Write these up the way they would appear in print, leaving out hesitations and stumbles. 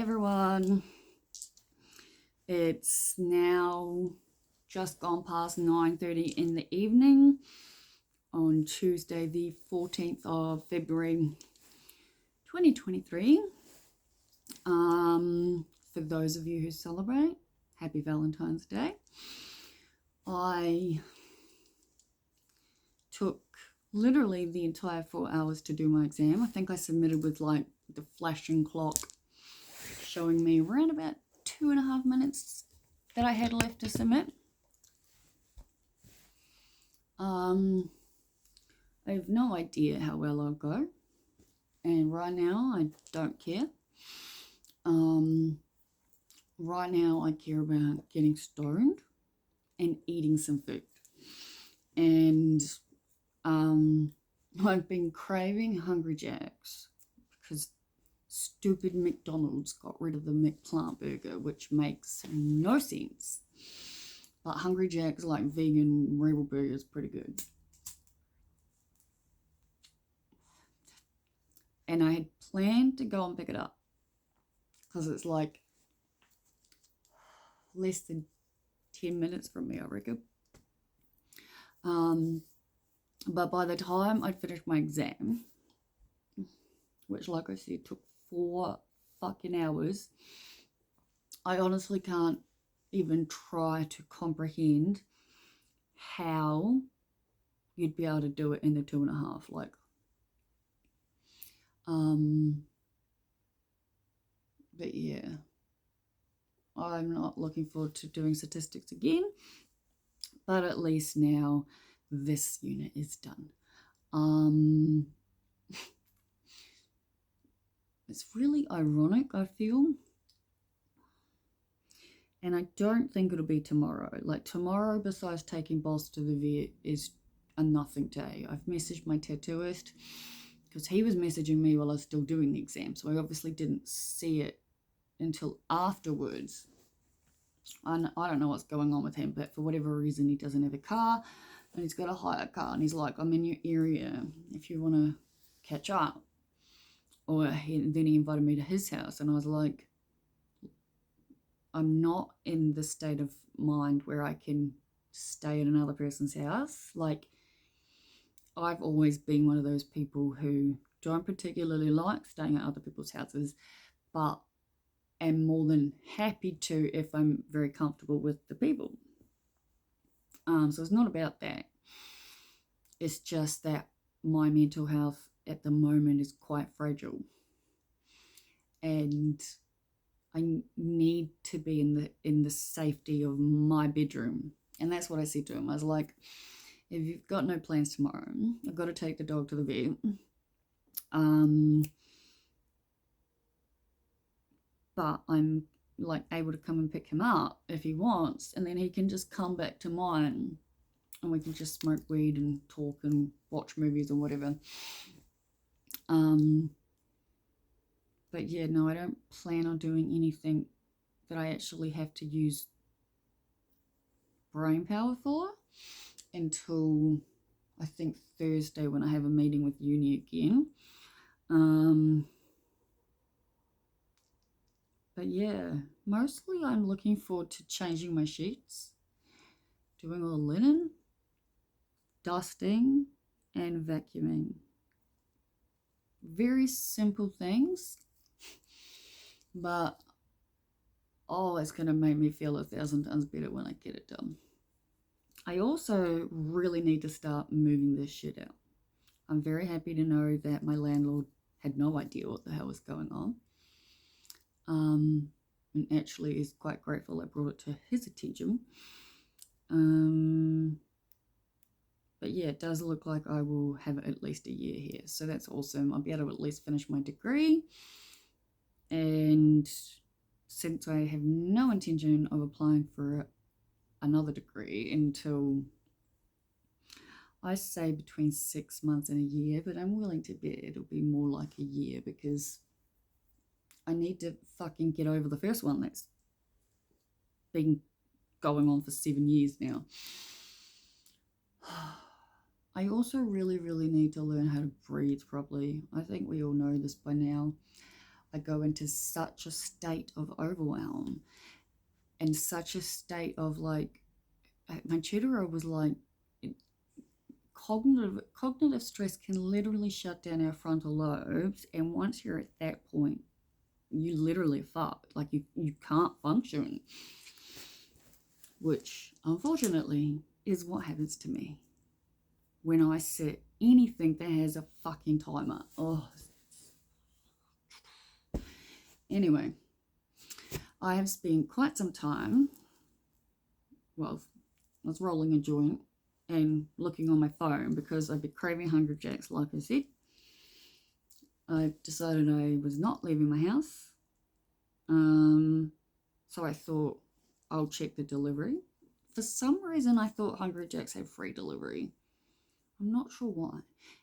everyone. It's now just gone past 9:30 in the evening on Tuesday the 14th of February 2023. For those of you who celebrate, happy Valentine's Day. I took literally the entire 4 hours to do my exam. I think I submitted with like the flashing clock showing me around about 2.5 minutes that I had left to submit. I have no idea how well I'll go, and right now I don't care. Right now I care about getting stoned and eating some food, and I've been craving Hungry Jacks because stupid McDonald's got rid of the McPlant burger, which makes no sense. But Hungry Jack's like vegan rebel burger is pretty good. And I had planned to go and pick it up because it's like less than 10 minutes from me, I reckon. But by the time I'd finished my exam, which like I said took 4 fucking hours, I honestly can't even try to comprehend how you'd be able to do it in the 2.5. Like, but yeah, I'm not looking forward to doing statistics again, but at least now this unit is done. It's really ironic, I feel, and I don't think it'll be tomorrow. Like, tomorrow, besides taking Boss to the vet, is a nothing day. I've messaged my tattooist because he was messaging me while I was still doing the exam, so I obviously didn't see it until afterwards. And I don't know what's going on with him, but for whatever reason he doesn't have a car and he's got a hire car, and he's like, I'm in your area if you want to catch up. Or then he invited me to his house, and I was like, I'm not in the state of mind where I can stay at another person's house. Like, I've always been one of those people who don't particularly like staying at other people's houses, but am more than happy to if I'm very comfortable with the people. So it's not about that. It's just that my mental health at the moment is quite fragile, and I need to be in the safety of my bedroom. And that's what I said to him. I was like, if you've got no plans tomorrow, I've got to take the dog to the vet. But I'm like able to come and pick him up if he wants, and then he can just come back to mine and we can just smoke weed and talk and watch movies or whatever. But yeah, no, I don't plan on doing anything that I actually have to use brain power for until I think Thursday, when I have a meeting with uni again. But yeah, mostly I'm looking forward to changing my sheets, doing all the linen, dusting, and vacuuming. Very simple things, but oh, it's going to make me feel 1,000 times better when I get it done. I also really need to start moving this shit out. I'm very happy to know that my landlord had no idea what the hell was going on. And actually is quite grateful I brought it to his attention. But yeah, it does look like I will have at least a year here, so that's awesome. I'll be able to at least finish my degree, and since I have no intention of applying for another degree until, I say, between 6 months and a year, but I'm willing to bet it'll be more like a year because I need to fucking get over the first one that's been going on for 7 years now. I also really, really need to learn how to breathe properly. I think we all know this by now. I go into such a state of overwhelm and such a state of like, my tutor was like, cognitive stress can literally shut down our frontal lobes, and once you're at that point, you literally fucked. Like you can't function, which unfortunately is what happens to me when I set anything that has a fucking timer. Oh, anyway, I have spent quite some time, well, I was rolling a joint and looking on my phone because I've been craving Hungry Jacks, like I said. I decided I was not leaving my house. So I thought I'll check the delivery. For some reason, I thought Hungry Jacks had free delivery. I'm not sure why.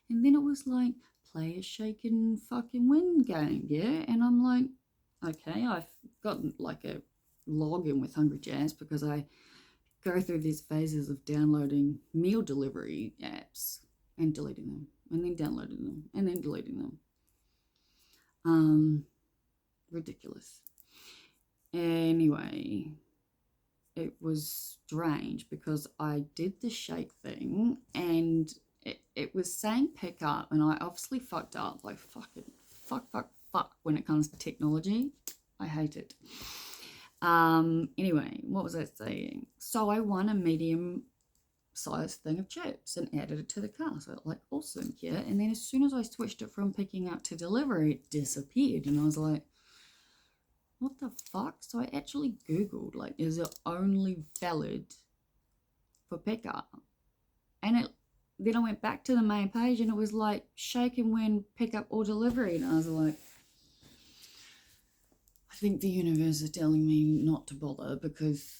And then it was like, play a shake and fucking win game, yeah? And I'm like, okay, I've got like a login with Hungry Jacks because I go through these phases of downloading meal delivery apps and deleting them, and then downloading them, and then deleting them. Ridiculous. Anyway, it was strange because I did the shake thing and it was saying pick up, and I obviously fucked up. Like fucking fuck when it comes to technology. I hate it. Anyway, what was I saying? So I won a medium sized thing of chips and added it to the cart. So like, awesome, yeah. And then as soon as I switched it from picking up to delivery, it disappeared. And I was like, what the fuck? So I actually Googled, like, is it only valid for pickup? And then I went back to the main page and it was like, shake and win, pickup or delivery. And I was like, I think the universe is telling me not to bother because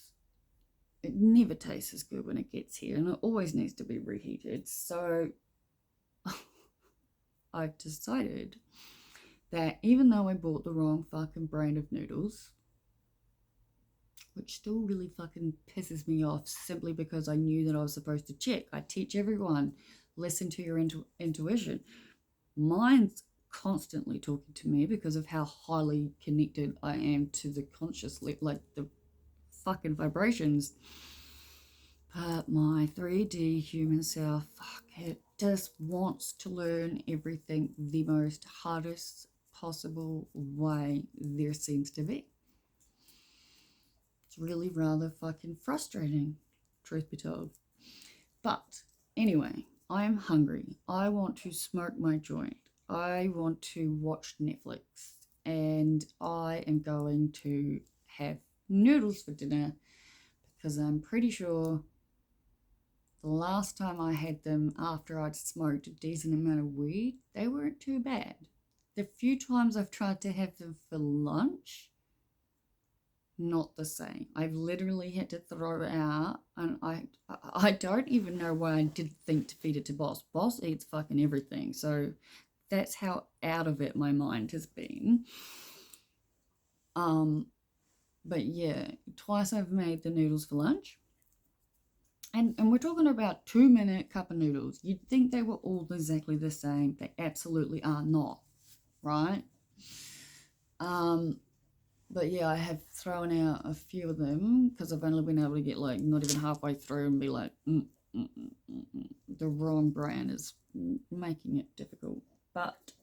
it never tastes as good when it gets here and it always needs to be reheated. So I've decided that even though I bought the wrong fucking brand of noodles, which still really fucking pisses me off simply because I knew that I was supposed to check. I teach everyone, listen to your intuition. Mine's constantly talking to me because of how highly connected I am to the conscious, like the fucking vibrations. But my 3D human self, fuck, it just wants to learn everything the most hardest possible way there seems to be. It's really rather fucking frustrating, truth be told. But anyway, I am hungry. I want to smoke my joint. I want to watch Netflix. And I am going to have noodles for dinner because I'm pretty sure the last time I had them after I'd smoked a decent amount of weed, they weren't too bad. The few times I've tried to have them for lunch, not the same. I've literally had to throw it out, and I don't even know why I didn't think to feed it to Boss. Boss eats fucking everything, so that's how out of it my mind has been. But yeah, twice I've made the noodles for lunch. And we're talking about 2-minute cup of noodles. You'd think they were all exactly the same. They absolutely are not, right? But yeah, I have thrown out a few of them because I've only been able to get like not even halfway through and be like, the wrong brand is making it difficult. But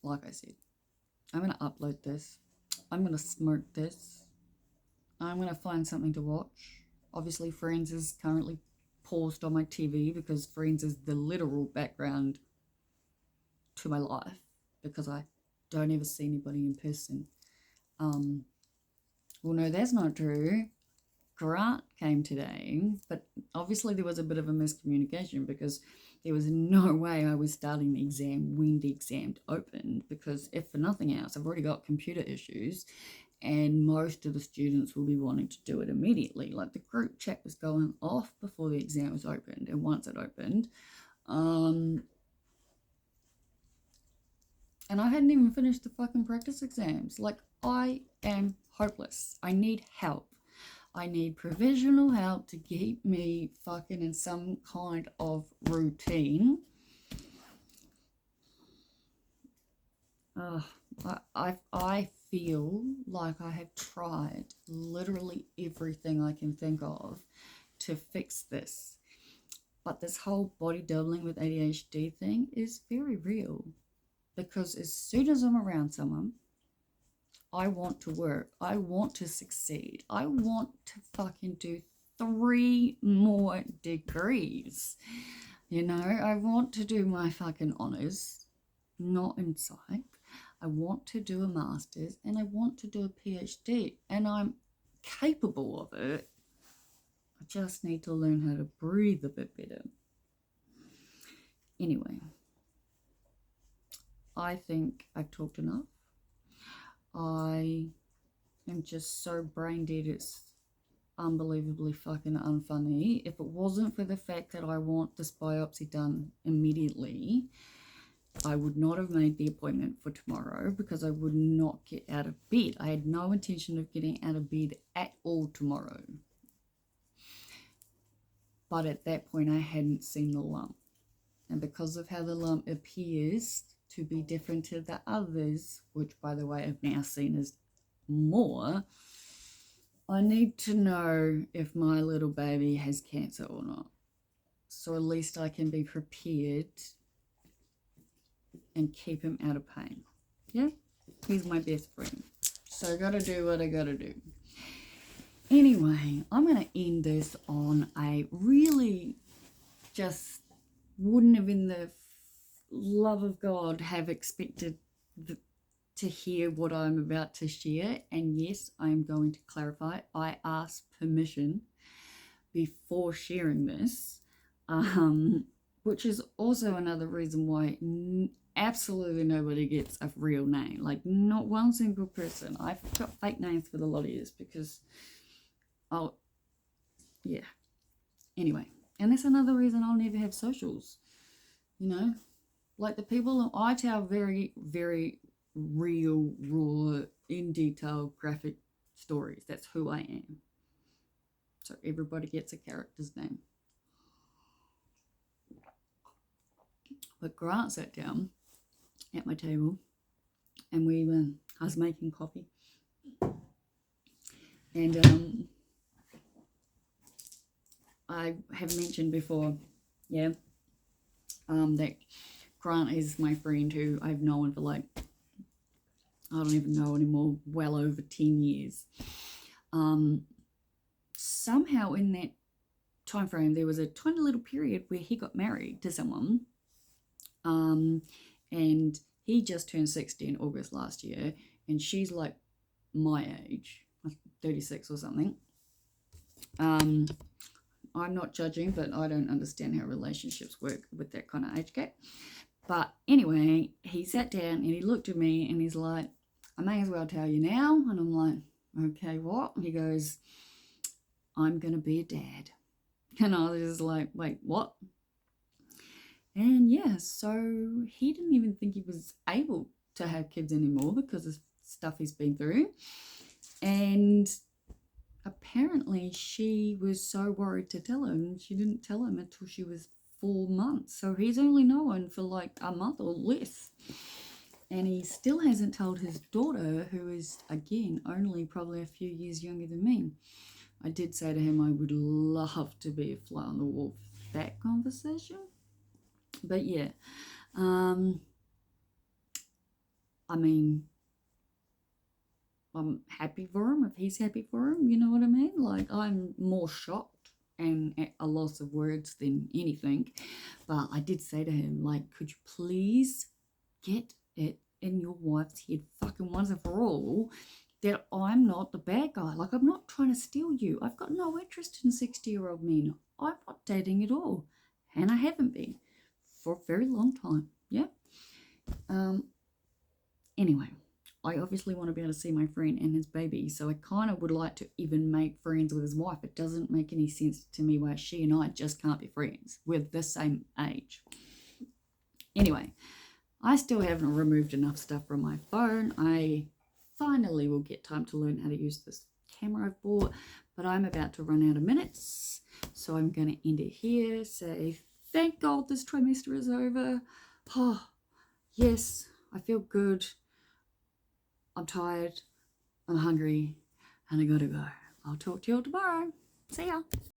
like I said, I'm going to upload this. I'm going to smoke this. I'm going to find something to watch. Obviously, Friends is currently paused on my TV because Friends is the literal background to my life because I don't ever see anybody in person. Well, no, that's not true. Grant came today, but obviously there was a bit of a miscommunication because there was no way I was starting the exam when the exam opened because if for nothing else, I've already got computer issues and most of the students will be wanting to do it immediately. Like the group chat was going off before the exam was opened, and once it opened, and I hadn't even finished the fucking practice exams. Like, I am hopeless. I need help. I need provisional help to keep me fucking in some kind of routine. I feel like I have tried literally everything I can think of to fix this. But this whole body doubling with ADHD thing is very real, because as soon as I'm around someone, I want to work. I want to succeed. I want to fucking do 3 more degrees. You know, I want to do my fucking honours, not in psych. I want to do a master's and I want to do a PhD, and I'm capable of it. I just need to learn how to breathe a bit better. Anyway, I think I've talked enough. I am just so brain dead, it's unbelievably fucking unfunny. If it wasn't for the fact that I want this biopsy done immediately, I would not have made the appointment for tomorrow, because I would not get out of bed. I had no intention of getting out of bed at all tomorrow. But at that point, I hadn't seen the lump. And because of how the lump appears to be different to the others, which, by the way, I've now seen as more, I need to know if my little baby has cancer or not. So at least I can be prepared and keep him out of pain. Yeah? He's my best friend. So I gotta do what I gotta do. Anyway, I'm gonna end this on a really just wouldn't have, in the love of God, have expected to hear what I'm about to share. And yes, I'm going to clarify, I asked permission before sharing this, which is also another reason why absolutely nobody gets a real name. Like, not one single person. I've got fake names for a lot of years because, yeah. Anyway, and that's another reason I'll never have socials. You know, like the people I tell very, very real, raw, in detail, graphic stories. That's who I am. So everybody gets a character's name. But Grant sat down at my table and I was making coffee. And I have mentioned before, yeah, that Grant is my friend who I've known for like, I don't even know anymore, well over 10 years. Somehow in that time frame, there was a tiny little period where he got married to someone. And he just turned 60 in August last year, and she's like my age, 36 or something. I'm not judging, but I don't understand how relationships work with that kind of age gap. But anyway, he sat down and he looked at me and he's like, I may as well tell you now. And I'm like, okay, what? He goes, I'm going to be a dad. And I was just like, wait, what? And yeah, so he didn't even think he was able to have kids anymore because of stuff he's been through. And apparently she was so worried to tell him, she didn't tell him until she was 4 months. So he's only known for like a month or less. And he still hasn't told his daughter, who is, again, only probably a few years younger than me. I did say to him I would love to be a fly on the wall for that conversation. But yeah, I mean, I'm happy for him if he's happy for him, you know what I mean? Like, I'm more shocked and at a loss of words than anything. But I did say to him, like, could you please get it in your wife's head fucking once and for all that I'm not the bad guy. Like, I'm not trying to steal you. I've got no interest in 60-year-old men. I'm not dating at all. And I haven't been for a very long time. Yeah. Anyway, I obviously want to be able to see my friend and his baby, so I kind of would like to even make friends with his wife. It doesn't make any sense to me why she and I just can't be friends. We're the same age. Anyway, I still haven't removed enough stuff from my phone. I finally will get time to learn how to use this camera I've bought, but I'm about to run out of minutes, so I'm going to end it here. Say thank God this trimester is over. Oh, yes, I feel good. I'm tired, I'm hungry, and I gotta go. I'll talk to you all tomorrow. See ya.